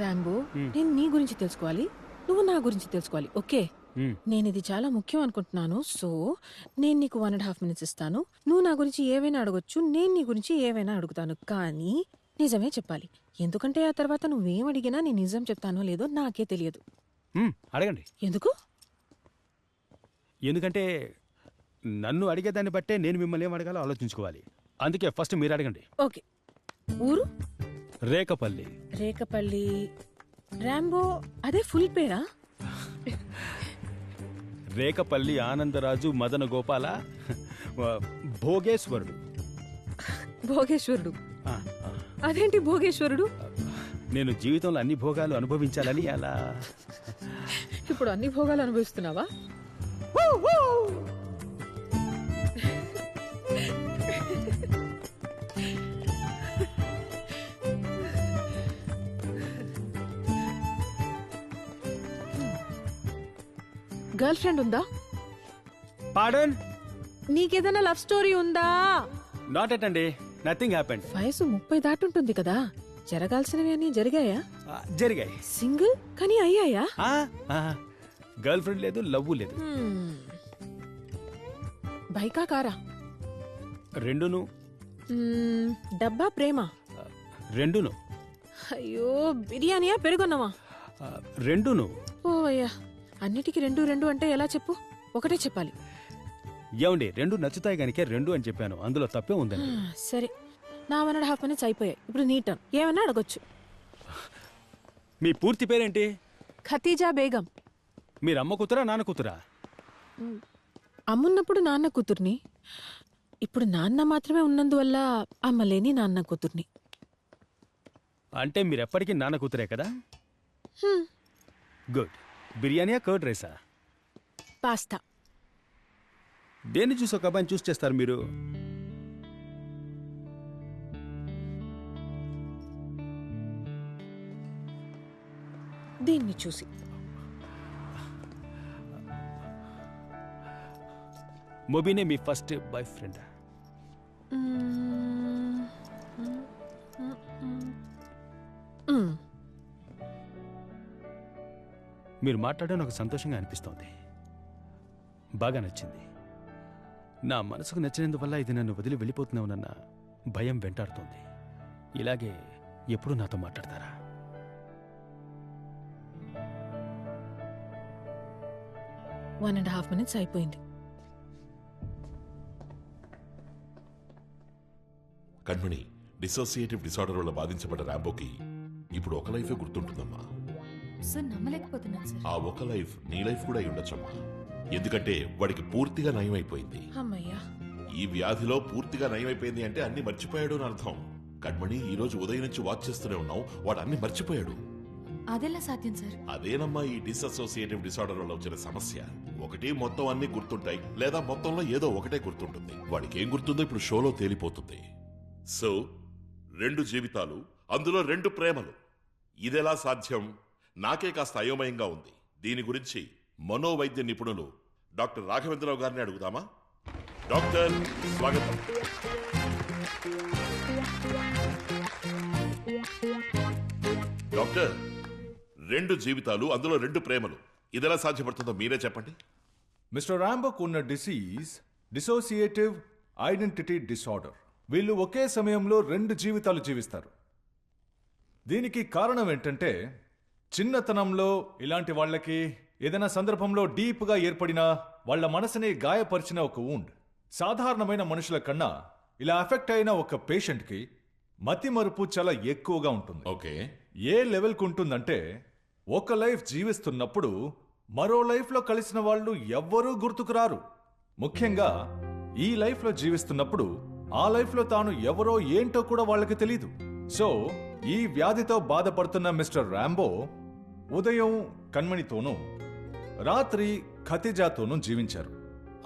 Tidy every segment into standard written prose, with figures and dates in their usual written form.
Rambo, నేను నీ గురించి తెలుసుకోవాలి, నువ్వు నా గురించి తెలుసుకోవాలి. ఓకే, నేను ఇది చాలా ముఖ్యం అనుకుంటున్నాను. సో నేను నీకు 1.5 minutes ఇస్తాను. నువ్వు నా గురించి ఏవైనా అడగొచ్చు, నేను నీ గురించి ఏవైనా అడుగుతాను. కానీ నిజమే చెప్పాలి, ఎందుకంటే ఆ తర్వాత నువ్వేం అడిగినా నేను నిజం చెప్తానో లేదో నాకే తెలియదు. అడగండి. ఎందుకు? ఎందుకంటే నన్ను అడిగేదాన్ని బట్టే నేను మిమ్మల్ని ఏం అడగాలో ఆలోచించుకోవాలి. అందుకే ఫస్ట్ మీరు అడగండి. ఓకే. ఊరు? రేకపల్లి. రేకపల్లి. రాంబో అదే ఫుల్ పేరా? రేకపల్లి ఆనందరాజు మదన గోపాల భోగేశ్వరుడు. భోగేశ్వరుడు? ఆ, ఆ. అదేంటి భోగేశ్వరుడు? నేను జీవితంలో అన్ని భోగాలు అనుభవించాలని అలా. ఇప్పుడు అన్ని భోగాలు అనుభవిస్తున్నావా? గర్ల్ ఫ్రెండ్ ఉందా? పాడన్. నీకేదైనా లవ్ స్టోరీ ఉందా? నాట్ ఎట్ అండి, నథింగ్ హ్యాపెండ్. వయసు 30 దాటుంటుంది కదా, జరగాల్సినవి అన్ని జరిగాయా? జరిగాయి. సింగిల్ కానీ అయ్యాయా? గర్ల్ ఫ్రెండ్ లేదు, లవ్ లేదు. బైకా కారా? రెండును. డబ్బా ప్రేమ? రెండును. అయ్యో, బిర్యానీయా పెరుగున్నావా? రెండును. ఓ అయ్యా, అన్నిటికీ రెండు రెండు అంటే ఎలా చెప్పు? ఒకటే చెప్పాలి. ఏమండి, రెండు నచ్చుతాయి గనికే రెండు అని చెప్పాను, అందులో తప్పే ఉందండి. సరే, నా 1.5 minutes అయిపోయాయి. ఇప్పుడు నీ టర్న్. ఏమన్నా అడగొచ్చు. మీ పూర్తి పేరేంటి? ఖతీజా బేగం. మీరు అమ్మ కూతురా నాన్న కూతురా? అమ్మున్నప్పుడు నాన్న కూతుర్ని, ఇప్పుడు నాన్న మాత్రమే ఉన్నందువల్ల అమ్మలేని నాన్న కూతుర్ని. అంటే మీరు ఎప్పటికీ నాన్న కూతురే కదా? గుడ్. బిర్యానీయా కర్డ్ రైసా? పాస్తా. దేన్ని చూసి ఒక అబ్బాయిని చూస్ చేస్తారు మీరు? దీన్ని చూసి. మొబీనే మీ ఫస్ట్ బాయ్ ఫ్రెండ్? మీరు మాట్లాడడం నాకు సంతోషంగా అనిపిస్తోంది, బాగా నచ్చింది. నా మనసుకు నచ్చినందువల్ల ఇది నన్ను వదిలి వెళ్ళిపోతున్నావునన్న భయం వెంటాడుతోంది. ఇలాగే ఎప్పుడు నాతో మాట్లాడతారా? వన్ అండ్ హాఫ్ మినిట్స్ అయిపోయింది. కణ్మణి, డిసోసియేటివ్ డిసార్డర్ వల్ల బాధించబడ్డ రాంబోకి ఇప్పుడు ఒక లైఫే గుర్తుంటుందమ్మా. సార్, నమ్మలేకపోతున్నాను సార్. ఆ ఒక లైఫ్ నీ లైఫ్ కూడా అయి ఉండొచ్చమ్మా. ఎందుకంటే వాడికి పూర్తిగా నయమైపోయింది. అమ్మయ్యా, ఈ వ్యాధిలో పూర్తిగా నయమైపోయింది అంటే అన్ని మర్చిపోయాడు అని అర్థం. కణ్మణి, ఈ రోజు ఉదయం నుంచి వాచ్ చేస్తూనే ఉన్నావు, వాడు అన్ని మర్చిపోయాడు. అదెలా సాధ్యం సార్? అదేనమ్మా ఈ డిసోసియేటివ్ డిసార్డర్ వల్ల వచ్చిన సమస్య. ఒకటి మొత్తం అన్ని గుర్తుంటాయి, లేదా మొత్తంలో ఏదో ఒకటే గుర్తుంటుంది. వాడికి ఏం గుర్తుందో ఇప్పుడు షోలో తేలిపోతుంది. సో 2 జీవితాలు, అందులో 2 ప్రేమలు. ఇదెలా సాధ్యం? నాకే కాస్త అయోమయంగా ఉంది. దీని గురించి మనోవైద్య నిపుణులు డాక్టర్ రాఘవేంద్రరావు గారిని అడుగుదామా? డాక్టర్, స్వాగతం. డాక్టర్, 2 జీవితాలు, అందులో 2 ప్రేమలు. ఇదెలా సాధ్యపడుతుందో మీరే చెప్పండి. మిస్టర్ రాంబోకు ఉన్న డిసీజ్ డిసోసియేటివ్ ఐడెంటిటీ డిసార్డర్. వీళ్ళు ఒకే సమయంలో 2 జీవితాలు జీవిస్తారు. దీనికి కారణం ఏంటంటే, చిన్నతనంలో ఇలాంటి వాళ్ళకి ఏదైనా సందర్భంలో డీప్గా ఏర్పడిన వాళ్ళ మనసుని గాయపరిచిన ఒక వూండ్. సాధారణమైన మనుషుల కన్నా ఇలా ఎఫెక్ట్ అయిన ఒక పేషెంట్కి మతి మరుపు చాలా ఎక్కువగా ఉంటుంది. ఓకే. ఏ లెవెల్కి ఉంటుందంటే, ఒక లైఫ్ జీవిస్తున్నప్పుడు మరో లైఫ్లో కలిసిన వాళ్ళు ఎవ్వరూ గుర్తుకురారు. ముఖ్యంగా ఈ లైఫ్లో జీవిస్తున్నప్పుడు ఆ లైఫ్లో తాను ఎవరో ఏంటో కూడా వాళ్ళకి తెలీదు. సో ఈ వ్యాధితో బాధపడుతున్న మిస్టర్ రాంబో ఉదయం కణ్మణితోనూ రాత్రి ఖతీజాతోనూ జీవించారు.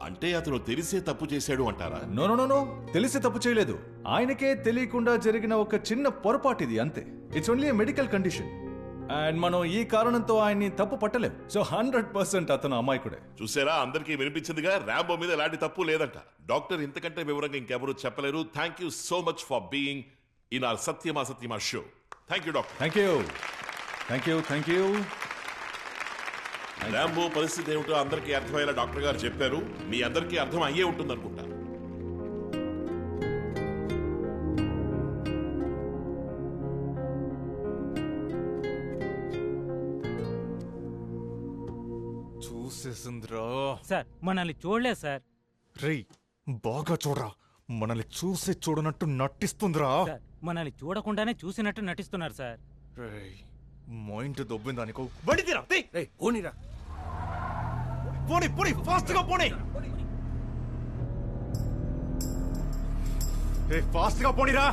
అంటే అతను తెలిసే తప్పు చేశాడు అంటారా? నో, తెలిసి తప్పు చేయలేదు. ఆయనకే తెలియకుండా జరిగిన ఒక చిన్న పొరపాటిది, అంతే. It's only medical condition. And మనం ఈ కారణంతో ఆయన్ని తప్పు పట్టలేం. సో 100% అతను అమాయకుడే. చూసారా, అందరికీ వినిపించిందిగా, రాంబో మీద ఎలాంటి తప్పు లేదంట. డాక్టర్ ఇంతకంటే వివరంగా ఇంకెవరూ చెప్పలేరు. Thank you so much for being in our సత్యమా సత్యమా show. Thank you doctor. Thank you. Thank you Rambo పరిస్థితి ఏమిటో అందరికీ అర్థమయ్యేలా డాక్టర్ గారు చెప్పారు. మీ అందరికీ అర్థం అయ్యే ఉంటుంది అనుకుంటా. చూసేసిందిరా. సార్ మనల్ని చూడలేదు సార్. రేయ్ బాగా చూడరా, మనల్ని చూసి చూడనట్టు నటిస్తుందిరా. సార్ మనల్ని చూడకుండానే చూసినట్టు నటిస్తున్నారు సార్. రేయ్ మైండ్ దొబ్బిందా నీకు? పోనీరా. పోనీ ఫాస్ట్ గా పోనీ. ఫాస్ట్ గా పోనీరా.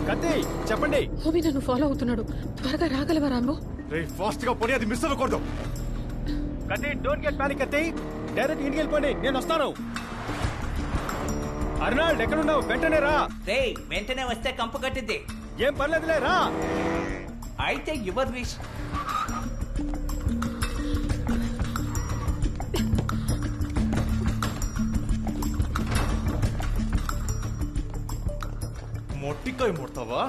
కత్తి చెప్పండి. హోమీ నన్ను ఫాలో అవుతున్నాడు. త్వరగా రాగలవా రాంబో? రేయ్ ఫాస్ట్ గా పోనీ, అది మిస్ అవ్వకూడదు. కత్తి డోంట్ గెట్ పానిక్ కత్తి. డైరెక్ట్ ఇంటికి వెళ్ళిపోండి, నేను వస్తాను. అర్నాల్డ్ ఎక్కడున్నావు? వెంటనే రా. రేయ్ వెంటనే వస్తే కంపు కట్టింది. ఏం పర్లేదులే రా. అయితే యువర్ విష్. మొట్టికాయ ముడతావా?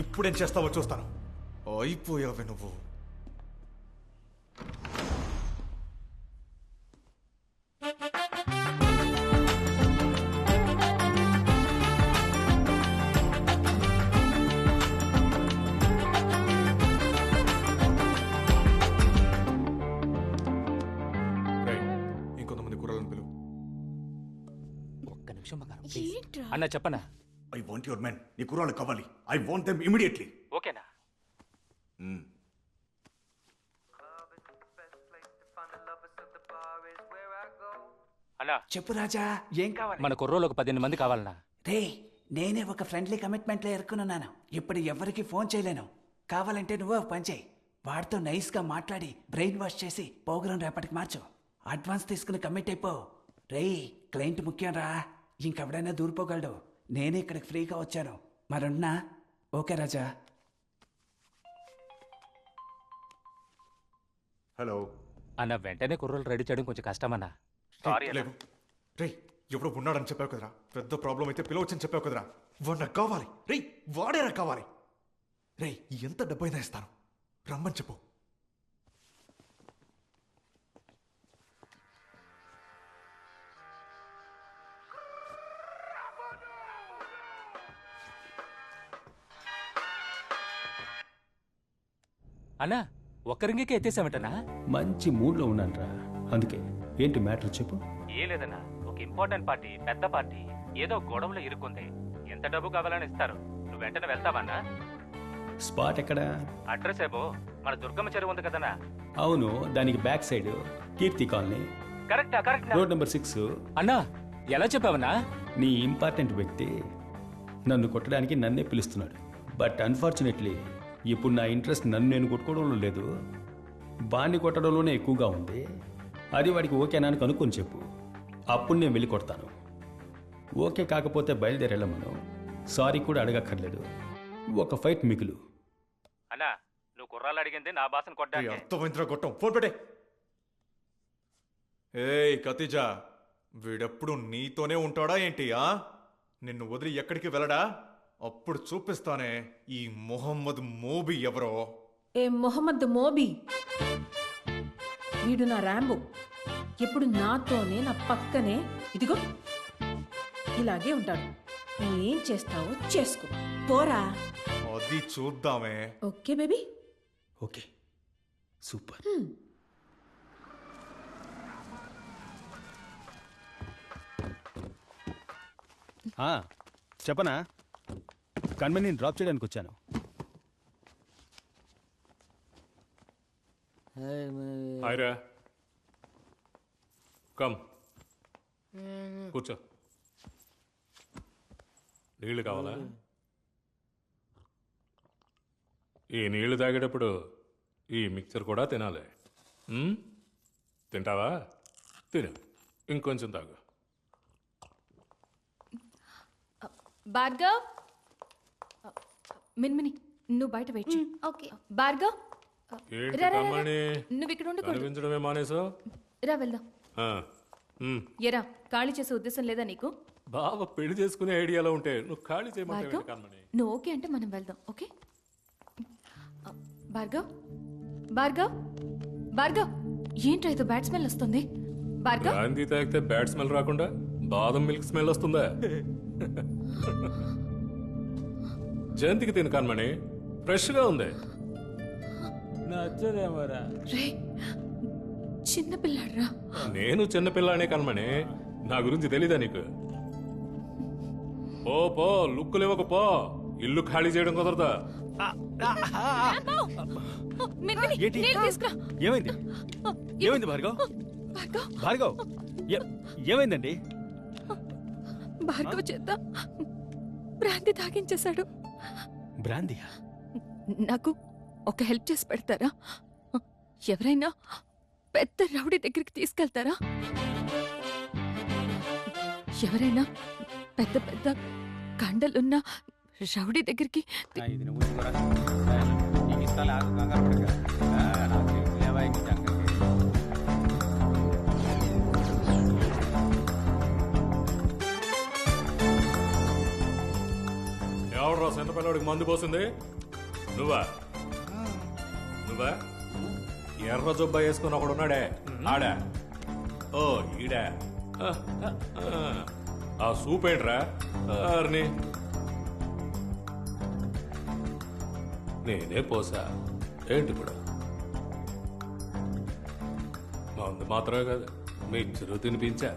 ఇప్పుడేం చేస్తావో చూస్తాను. అయిపోయావే నువ్వు. ఇంకొంతమంది కుర్రాలను పిలువు. ఒక్క నిమిషం బంగారం, ప్లీజ్. అన్న చెప్పనా? I want your men. నీ కుర్రాళ్ళు కావాలి. I want them immediately. ఓకేనా? అన్నా చెప్పు రాజా, ఏం కావాలి? మన కుర్రోలు ఒక 18 మంది కావాలన్నా. రే నేనే ఒక ఫ్రెండ్లీ కమిట్మెంట్ లో ఎరుకున్నాను. ఇప్పుడు ఎవరికి ఫోన్ చేయలేను. కావాలంటే నువ్వు ఒక పని చేయి. వాడితో నైస్ గా మాట్లాడి బ్రెయిన్ వాష్ చేసి ప్రోగ్రాం రేపటికి మార్చు. అడ్వాన్స్ తీసుకుని కమిట్ అయిపో. రేయ్ క్లయింట్ ముఖ్యం రా. ఇంకెవడైనా దూరిపోగలడు. నేనే ఇక్కడికి ఫ్రీగా వచ్చాను. మరున్నా. ఓకే రాజా. హలో అన్న వెంటనే కుర్రోలు రెడీ చేయడం కొంచెం కష్టమన్నా. లేవు. రేయ్ ఎవడో ఉన్నాడని చెప్పావు కదరా. పెద్ద ప్రాబ్లం అయితే పిలవచ్చని చెప్పావు కదరా. వాడు నాకు కావాలి. రేయ్ వాడే నాకు కావాలి. రేయ్ ఎంత డబ్బైనా ఇస్తాను, రమ్మని చెప్పు. అన్నా ఒక్క రింగికే ఎత్తేసామటనా? మంచి మూడ్లో ఉన్నానురా, అందుకే. ఏంటి మ్యాటర్ చెప్పు. ఏ లేదన్నా, ఒక ఇంపార్టెంట్ పార్టీ, పెద్ద పార్టీ ఏదో గొడవలో ఇరుక్కుంది. ఎంత డబ్బు కావాలని ఇస్తారు. నువ్వు వెంటనే వెళ్తావన్నా? స్పాట్ ఎక్కడా? అడ్రస్ ఏమో మన దుర్గమ్మ చెరువు ఉంది కదన్నా. అవును, దానికి బ్యాక్ సైడ్ కీర్తి కాలనీ, కరెక్టా? Correct road number 6. అన్నా ఎలా చెప్పావన్నా? నీ ఇంపార్టెంట్ వ్యక్తి నన్ను కొట్టడానికి నన్నే పిలుస్తున్నాడు. బట్ అన్ఫార్చునేట్లీ ఇప్పుడు నా ఇంట్రెస్ట్ నన్ను నేను కొట్టుకోవడంలో లేదు, బాణ్ణి కొట్టడంలోనే ఎక్కువగా ఉంది. అది వాడికి ఓకేనా అని కనుక్కొని చెప్పు. అప్పుడు నేను వెళ్ళి కొడతాను. ఓకే కాకపోతే బయలుదేరేళ్ళమను. సారీ కూడా అడగక్కర్లేదు. ఒక ఫైట్ మిగులు. అన్నా నువ్వు కుర్రాలు అడిగింది నా బాసను కొట్టడానికి. అర్థమైందిరా గొట్టం. ఫోన్ పెట్టే. ఏయ్ కతిజా, వీడెప్పుడు నీతోనే ఉంటాడా ఏంటి? నిన్ను వదిలి ఎక్కడికి వెళ్ళడా? అప్పుడు చూపిస్తానే ఈ మొహమ్మద్ మోబీ ఎవరో. ఏ మొహమ్మద్ మోబీ? వీడు నా రాంబో. ఎప్పుడు నాతోనే, నా పక్కనే, ఇదిగో ఇలాగే ఉంటాడు. నువ్వు ఏం చేస్తావో చేసుకో, పోరా. అది చూద్దామే. Okay baby. Okay, super. చెప్పనా? కన్వెని డ్రాప్ చేయడానికి వచ్చాను. హాయ్రా, కమ్ కూర్చో. నీళ్ళు కావాలా? ఈ నీళ్లు తాగేటప్పుడు ఈ మిక్చర్ కూడా తినాలి. తింటావా? తిను, ఇంకొంచెం తాగు. భార్గవ్, మిన్మిని నువ్వు బయట వెయిట్ చేయి. ఓకే భార్గవ్, ఏంటి రా, రా, రా. కమ్మని నువ్వు ఇక్కడ ఉండకూడదు. కనిపించడమే మానేసో? రా వెళ్దాం. ఎరా ఖాళీ చేసే ఉద్దేశం లేదా నీకు? బావ పెళ్లి చేసుకునే ఐడియాలో ఉంటే నువ్వు ఖాళీ చేయమంటే భార్గవ్ కర్మని. నువ్వు ఓకే అంటే మనం వెళ్దాం ఓకే భార్గవ్ భార్గవ్ భార్గవ్ ఏంట్రా ఇది బ్యాడ్ స్మెల్ వస్తుంది భార్గవ్ గాంధీ తాగితే బ్యాడ్ స్మెల్ రాకుండా బాదం మిల్క్ స్మెల్ వస్తుందా? జయంతికి తిను కన్మణి, ఫ్రెష్ గా ఉంది. రే చిన్న పిల్లాడ్రా నేను చిన్నపిల్లానే కన్మణి, నా గురించి తెలీదా నీకు? పో పో, లుక్కులు ఇవ్వకు పో, ఇల్లు ఖాళీ చేయడం కుదరదా? ఏంటి? ఏమైంది? ఏమైంది భార్గవ్? భార్గవ్ ఏమైందండి? భార్గవ్ చేత భ్రాంతి తాగించేశాడు. బ్రాందియా? నాకు ఒక హెల్ప్ చేసి పెడతారా? ఎవరైనా పెద్ద రౌడీ దగ్గరికి తీసుకెళ్తారా? ఎవరైనా పెద్ద పెద్ద కండలున్న రౌడీ దగ్గరికి ఎవడరా చిన్న పిల్లడికి మందు పోసింది? నువ్వా? నువ్వా? ఎర్ర జొబ్బా వేసుకుని ఒకడున్నాడే, ఆడా? ఓ ఈడా? ఆ సూప్ ఏంట్రా? అర్ని నేనే పోసా ఏంటి ఇప్పుడు? మందు మాత్రమే కాదు, మిక్చరు తినిపించా.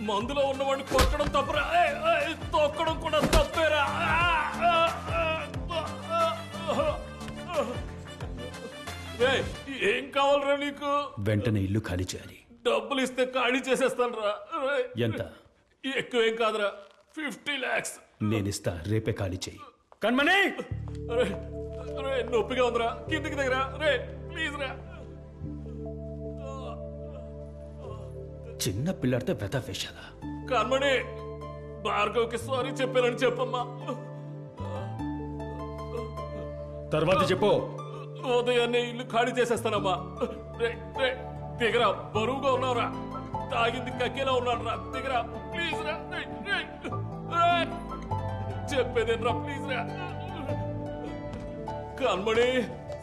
మందులో ఉన్నవాడిని కొట్టడం తప్పురా, తొక్కడం కూడా తప్పేరా. ఏం కావాలరా నీకు? వెంటనే ఇల్లు ఖాళీ చేయాలి. డబ్బులు ఇస్తే ఖాళీ చేసేస్తాను రా. ఎంత? ఎక్కువేం కాదురా, 50 lakhs. నేనిస్తా, రేపే ఖాళీ చేయి. కన్మణి, నొప్పిగా ఉందిరా, కిందికి దగ్గర రే ప్లీజ్ రా. చిన్న పిల్లడితో వెత వేషాలా? కన్మణి, భార్గవ్కి సారీ చెప్పానని చెప్పమ్మా. తర్వాత చెప్పు. ఉదయాన్నే ఇల్లు ఖాళీ చేసేస్తానమ్మా. రే రే దిగరా, బరువుగా ఉన్నావురా, తాగింది కక్కేలా ఉన్నాడు రా, దిగరా ప్లీజ్ రా. చెప్పేదేనరా ప్లీజ్ రా. కన్మణి,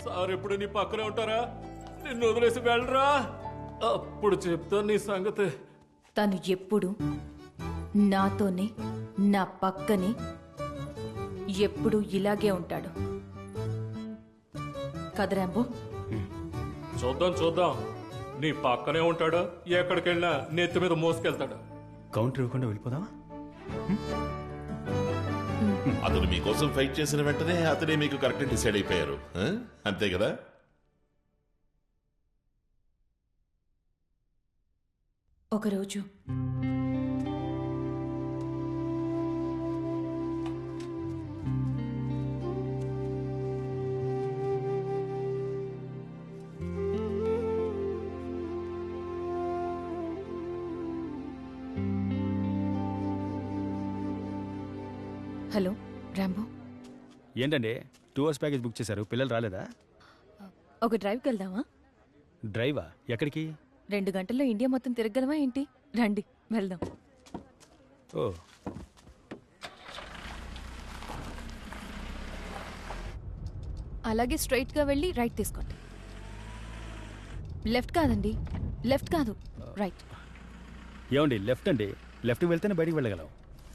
సార్ ఎప్పుడు నీ పక్కనే ఉంటారా? నిన్ను వదిలేసి వెళ్ళరా, అప్పుడు చెప్తా నీ సంగతి. తను ఎప్పుడు నాతోనే, నా పక్కనే ఎప్పుడు ఇలాగే ఉంటాడు కదరాంబో. చూద్దాం చూద్దాం, నీ పక్కనే ఉంటాడు, ఎక్కడికి వెళ్ళినా నెత్తి మీద మోసుకెళ్తాడు. కౌంటర్ ఇవ్వకుండా వెళ్ళిపోదామా? అతను మీకోసం ఫైట్ చేసిన వెంటనే అతనే మీకు కరెక్ట్ డిసైడ్ అయిపోయారు, అంతే కదా? ఒకరోజు హలో రాంబో, ఏంటండి 2 hours ప్యాకేజ్ బుక్ చేశారు, పిల్లలు రాలేదా? ఒక డ్రైవ్కి వెళ్దామా? డ్రైవా? ఎక్కడికి? 2 గంటల్లో ఇండియా మొత్తం తిరగలమా ఏంటి? రండి వెళ్దాం. ఓ, అలాగే స్ట్రైట్గా వెళ్ళి రైట్ తీసుకోండి. లెఫ్ట్ కాదండి, లెఫ్ట్ కాదు, రైట్. ఏమండి లెఫ్ట్ అండి, లెఫ్ట్కి వెళ్తేనే బయటికి వెళ్ళగలం.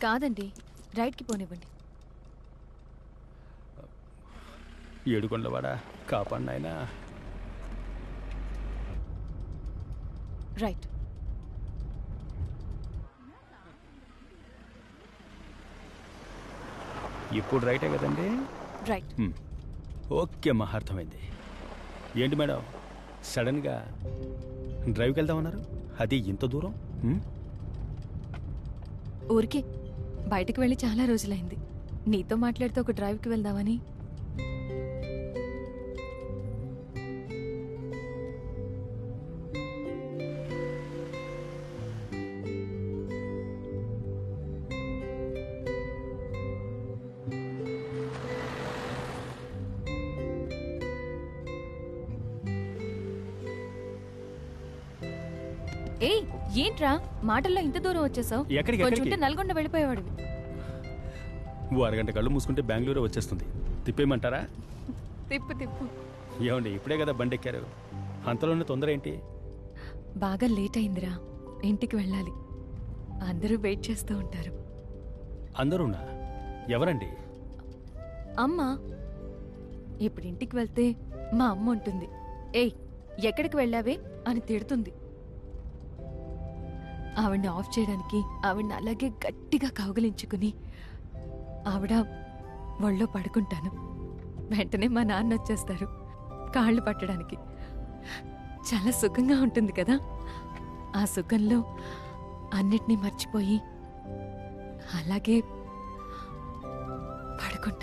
కాదండి, రైట్కి పోనివ్వండి. ఏడుకొండలవాడా, కాపాడు నాయనా. రైట్. ఇప్పుడు రైటే కదండి? రైట్. ఓకే అమ్మా, అర్థమైంది. ఏంటి మేడం సడన్గా డ్రైవ్కి వెళ్దామన్నారు, అది ఇంత దూరం? ఊరికే బయటకు వెళ్ళి చాలా రోజులైంది. నీతో మాట్లాడితే ఒక డ్రైవ్కి వెళ్దామని. ఏయ్, ఏంట్రా మాటల్లో ఇంత దూరం వచ్చేసావు? ఎక్కడికి, కొంచెం ఎక్కడికి? ఉంటే నల్గొండ వెళ్ళిపోయేవాడివి. ఓ అరగంట కళ్ళు మూసుకుంటే బెంగళూరు వచ్చేస్తుంది. తిప్పేయమంటారా? తిప్పు తిప్పు. ఏమండి ఇప్పుడే కదా బండి ఎక్కారు, అంతలోనే తొందర ఏంటి? బాగా లేట్ అయిందిరా, ఇంటికి వెళ్ళాలి. అందరూ వెయిట్ చేస్తూ ఉంటారు. అందరూనా? ఎవరండి? అమ్మా, ఇప్పుడు ఇంటికి వెళ్తే మా అమ్మ ఉంటుంది. ఏయ్, ఎక్కడికి వెళ్ళావే అని తిడుతుంది. ఆవిడ్ని ఆఫ్ చేయడానికి ఆవిడ్ని అలాగే గట్టిగా కౌగిలించుకుని ఆవిడ ఒళ్ళో పడుకుంటాను. వెంటనే మా నాన్న వచ్చేస్తారు కాళ్ళు పట్టడానికి. చాలా సుఖంగా ఉంటుంది కదా. ఆ సుఖంలో అన్నిటినీ మర్చిపోయి అలాగే పడుకుంటాను.